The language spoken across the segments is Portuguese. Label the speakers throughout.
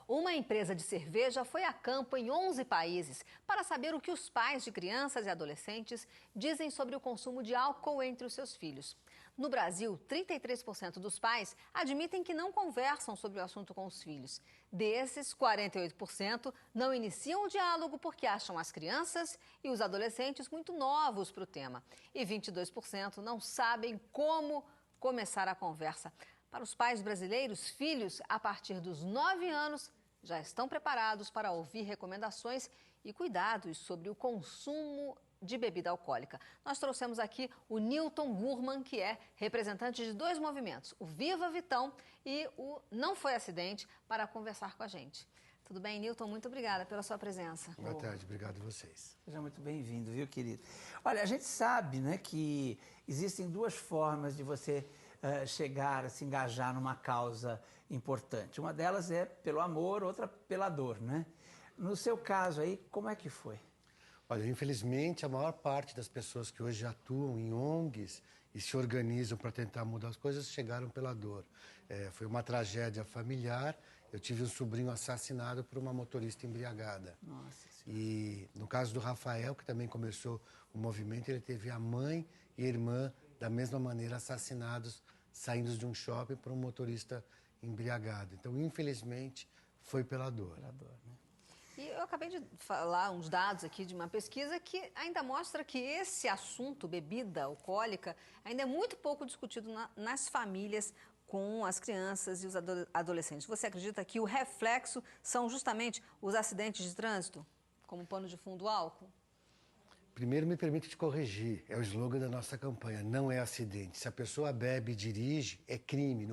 Speaker 1: Uma empresa de cerveja foi a campo em 11 países para saber o que os pais de crianças e adolescentes dizem sobre o consumo de álcool entre os seus filhos. No Brasil, 33% dos pais admitem que não conversam sobre o assunto com os filhos. Desses, 48% não iniciam o diálogo porque acham as crianças e os adolescentes muito novos para o tema. E 22% não sabem como começar a conversa. Para os pais brasileiros, filhos a partir dos 9 anos já estão preparados para ouvir recomendações e cuidados sobre o consumo de bebida alcoólica. Nós trouxemos aqui o Nilton Gurman, que é representante de dois movimentos, o Viva Vitão e o Não Foi Acidente, para conversar com a gente. Tudo bem, Nilton? Muito obrigada pela sua presença.
Speaker 2: Boa tarde, obrigado a vocês.
Speaker 3: Seja muito bem-vindo, viu, querido? Olha, a gente sabe, né, que existem duas formas de você chegar a se engajar numa causa importante. Uma delas é pelo amor, outra pela dor, né? No seu caso aí, como é que foi?
Speaker 2: Olha, infelizmente, a maior parte das pessoas que hoje atuam em ONGs e se organizam para tentar mudar as coisas chegaram pela dor. Foi uma tragédia familiar. Eu tive um sobrinho assassinado por uma motorista embriagada.
Speaker 3: Nossa Senhora.
Speaker 2: E no caso do Rafael, que também começou o movimento, ele teve a mãe e a irmã da mesma maneira assassinados, saindo de um shopping por um motorista embriagado. Então, infelizmente, foi pela dor.
Speaker 3: Pela dor, né?
Speaker 1: E eu acabei de falar uns dados aqui de uma pesquisa que ainda mostra que esse assunto, bebida alcoólica, ainda é muito pouco discutido nas famílias com as crianças e os adolescentes. Você acredita que o reflexo são justamente os acidentes de trânsito, como pano de fundo o álcool?
Speaker 2: Primeiro, me permite te corrigir, é o slogan da nossa campanha, não é acidente. Se a pessoa bebe e dirige, é crime,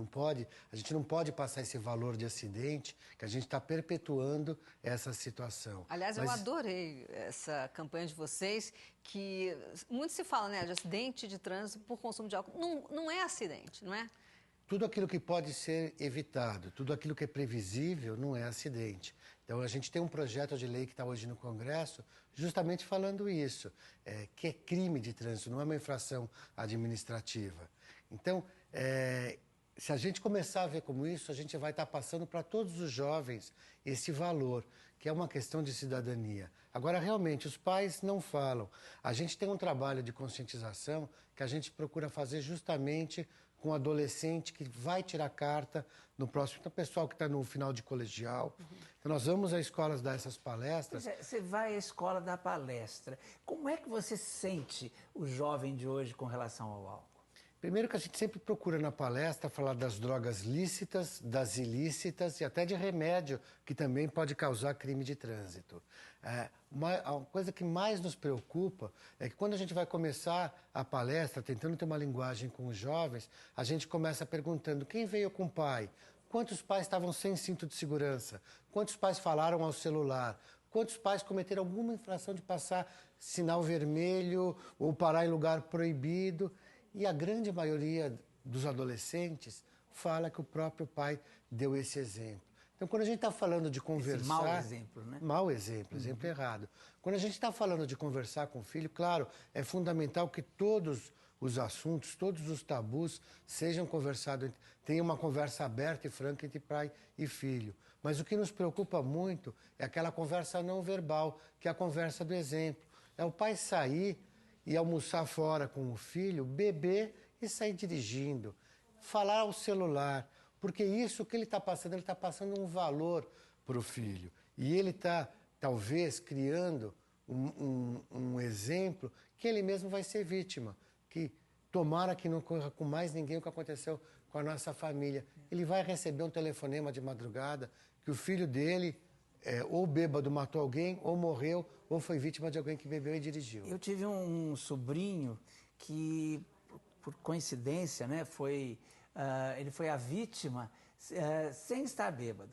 Speaker 2: a gente não pode passar esse valor de acidente, que a gente está perpetuando essa situação.
Speaker 1: Aliás, eu adorei essa campanha de vocês, que muito se fala, né, de acidente de trânsito por consumo de álcool. Não é acidente, não é?
Speaker 2: Tudo aquilo que pode ser evitado, tudo aquilo que é previsível, não é acidente. Então, a gente tem um projeto de lei que está hoje no Congresso justamente falando isso, que é crime de trânsito, não é uma infração administrativa. Então, se a gente começar a ver como isso, a gente vai estar passando para todos os jovens esse valor, que é uma questão de cidadania. Agora, realmente, os pais não falam. A gente tem um trabalho de conscientização que a gente procura fazer justamente com o adolescente que vai tirar carta no próximo, então, pessoal que está no final de colegial. Então, nós vamos às escolas dar essas palestras.
Speaker 3: Você vai à escola dar palestra. Como é que você sente o jovem de hoje com relação ao álcool?
Speaker 2: Primeiro que a gente sempre procura na palestra falar das drogas lícitas, das ilícitas e até de remédio, que também pode causar crime de trânsito. A coisa que mais nos preocupa é que quando a gente vai começar a palestra, tentando ter uma linguagem com os jovens, a gente começa perguntando quem veio com o pai, quantos pais estavam sem cinto de segurança, quantos pais falaram ao celular, quantos pais cometeram alguma infração de passar sinal vermelho ou parar em lugar proibido. E a grande maioria dos adolescentes fala que o próprio pai deu esse exemplo. Então, quando a gente está falando de conversar...
Speaker 3: Esse mau exemplo, né?
Speaker 2: Mau exemplo, exemplo errado. Quando a gente está falando de conversar com o filho, claro, é fundamental que todos os assuntos, todos os tabus sejam conversados, tenha uma conversa aberta e franca entre pai e filho. Mas o que nos preocupa muito é aquela conversa não verbal, que é a conversa do exemplo. É o pai sair e almoçar fora com o filho, beber e sair dirigindo, falar ao celular, porque isso que ele está passando um valor para o filho. E ele está, talvez, criando um exemplo que ele mesmo vai ser vítima, que tomara que não ocorra com mais ninguém o que aconteceu com a nossa família. Ele vai receber um telefonema de madrugada que o filho dele... ou bêbado matou alguém, ou morreu, ou foi vítima de alguém que bebeu e dirigiu.
Speaker 3: Eu tive um sobrinho que, por coincidência, né, ele foi a vítima sem estar bêbado.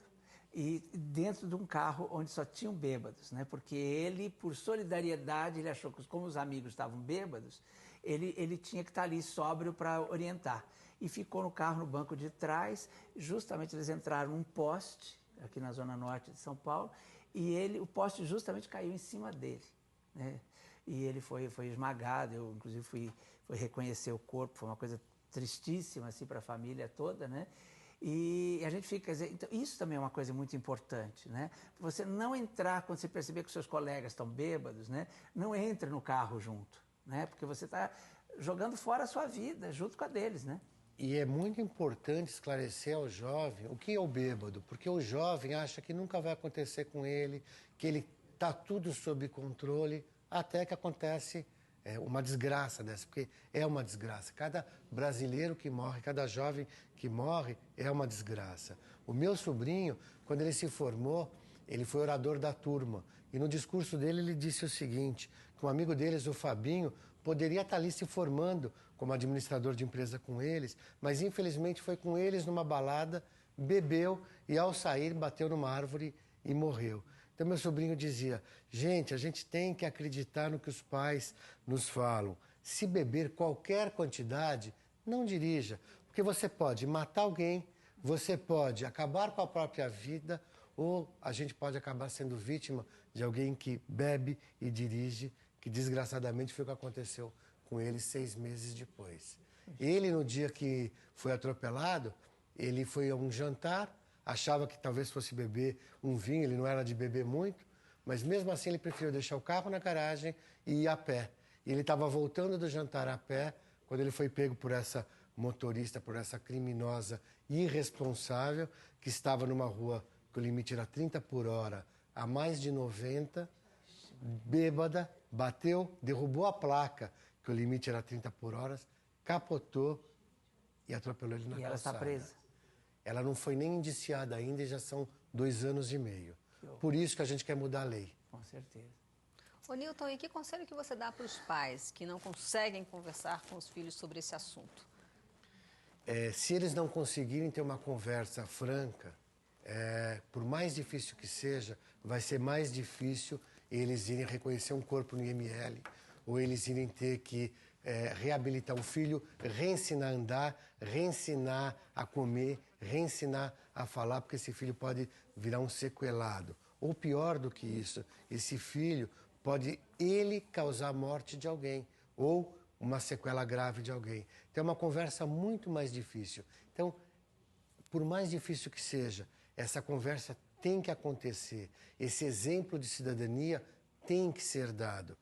Speaker 3: E dentro de um carro onde só tinham bêbados, né? Porque ele, por solidariedade, ele achou que como os amigos estavam bêbados, ele tinha que estar ali sóbrio para orientar. E ficou no carro, no banco de trás, justamente eles entraram num poste, aqui na zona norte de São Paulo, e o poste justamente caiu em cima dele, né? E ele foi esmagado. Eu, inclusive, fui reconhecer o corpo, foi uma coisa tristíssima assim, para a família toda, né? E a gente fica, quer dizer, então, isso também é uma coisa muito importante, né? Você não entrar, quando você perceber que os seus colegas estão bêbados, né? Não entre no carro junto, né? Porque você está jogando fora a sua vida, junto com a deles, né?
Speaker 2: E é muito importante esclarecer ao jovem o que é o bêbado, porque o jovem acha que nunca vai acontecer com ele, que ele está tudo sob controle, até que acontece uma desgraça dessa, porque é uma desgraça. Cada brasileiro que morre, cada jovem que morre é uma desgraça. O meu sobrinho, quando ele se formou, ele foi orador da turma. E no discurso dele ele disse o seguinte, que um amigo deles, o Fabinho, poderia estar ali se formando como administrador de empresa com eles, mas infelizmente foi com eles numa balada, bebeu e ao sair bateu numa árvore e morreu. Então meu sobrinho dizia, gente, a gente tem que acreditar no que os pais nos falam. Se beber qualquer quantidade, não dirija, porque você pode matar alguém, você pode acabar com a própria vida, ou a gente pode acabar sendo vítima de alguém que bebe e dirige, que desgraçadamente foi o que aconteceu com ele 6 meses depois. Ele, no dia que foi atropelado, ele foi a um jantar, achava que talvez fosse beber um vinho, ele não era de beber muito, mas mesmo assim ele preferiu deixar o carro na garagem e ir a pé. E ele estava voltando do jantar a pé, quando ele foi pego por essa motorista, por essa criminosa irresponsável, que estava numa rua que o limite era 30 por hora, a mais de 90, bêbada, bateu, derrubou a placa, que o limite era 30 por hora, capotou e atropelou ele na calçada.
Speaker 3: E ela está presa?
Speaker 2: Ela não foi nem indiciada ainda e já são 2 anos e meio. Por isso que a gente quer mudar a lei.
Speaker 3: Com certeza.
Speaker 1: Ô Newton, e que conselho que você dá para os pais que não conseguem conversar com os filhos sobre esse assunto?
Speaker 2: Se eles não conseguirem ter uma conversa franca, por mais difícil que seja, vai ser mais difícil eles irem reconhecer um corpo no IML, ou eles irem ter que reabilitar um filho, reensinar a andar, reensinar a comer, reensinar a falar, porque esse filho pode virar um sequelado. Ou pior do que isso, esse filho pode ele causar a morte de alguém, ou uma sequela grave de alguém. Então é uma conversa muito mais difícil. Então, por mais difícil que seja, essa conversa tem que acontecer. Esse exemplo de cidadania tem que ser dado.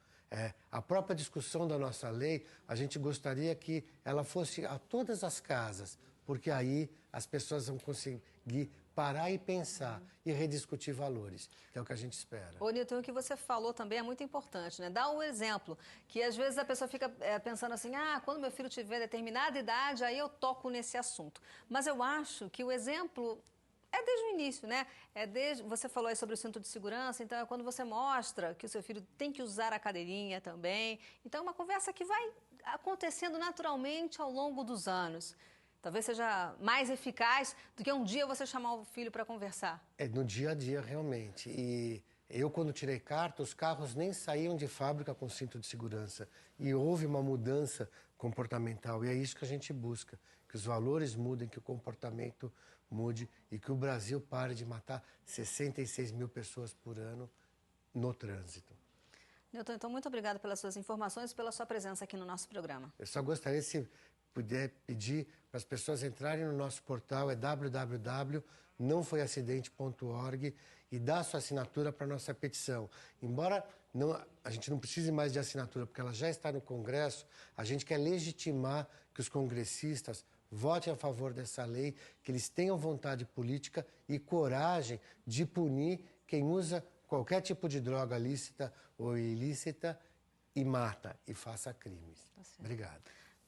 Speaker 2: A própria discussão da nossa lei, a gente gostaria que ela fosse a todas as casas, porque aí as pessoas vão conseguir parar e pensar e rediscutir valores, que é o que a gente espera.
Speaker 1: Ô, Newton, o que você falou também é muito importante, né? Dá um exemplo, que às vezes a pessoa fica pensando assim, quando meu filho tiver determinada idade, aí eu toco nesse assunto. Mas eu acho que o exemplo é desde o início, né? Você falou aí sobre o cinto de segurança, então é quando você mostra que o seu filho tem que usar a cadeirinha também. Então é uma conversa que vai acontecendo naturalmente ao longo dos anos. Talvez seja mais eficaz do que um dia você chamar o filho para conversar.
Speaker 2: No dia a dia, realmente. E eu, quando tirei carta, os carros nem saíam de fábrica com cinto de segurança. E houve uma mudança comportamental. E é isso que a gente busca. Que os valores mudem, que o comportamento mude e que o Brasil pare de matar 66 mil pessoas por ano no trânsito.
Speaker 1: Newton, então, muito obrigada pelas suas informações e pela sua presença aqui no nosso programa.
Speaker 2: Eu só gostaria, se puder, pedir para as pessoas entrarem no nosso portal, www.nãofoiacidente.org, e dar sua assinatura para a nossa petição. Embora a gente não precise mais de assinatura, porque ela já está no Congresso, a gente quer legitimar que os congressistas votem a favor dessa lei, que eles tenham vontade política e coragem de punir quem usa qualquer tipo de droga lícita ou ilícita e mata e faça crimes. Obrigado.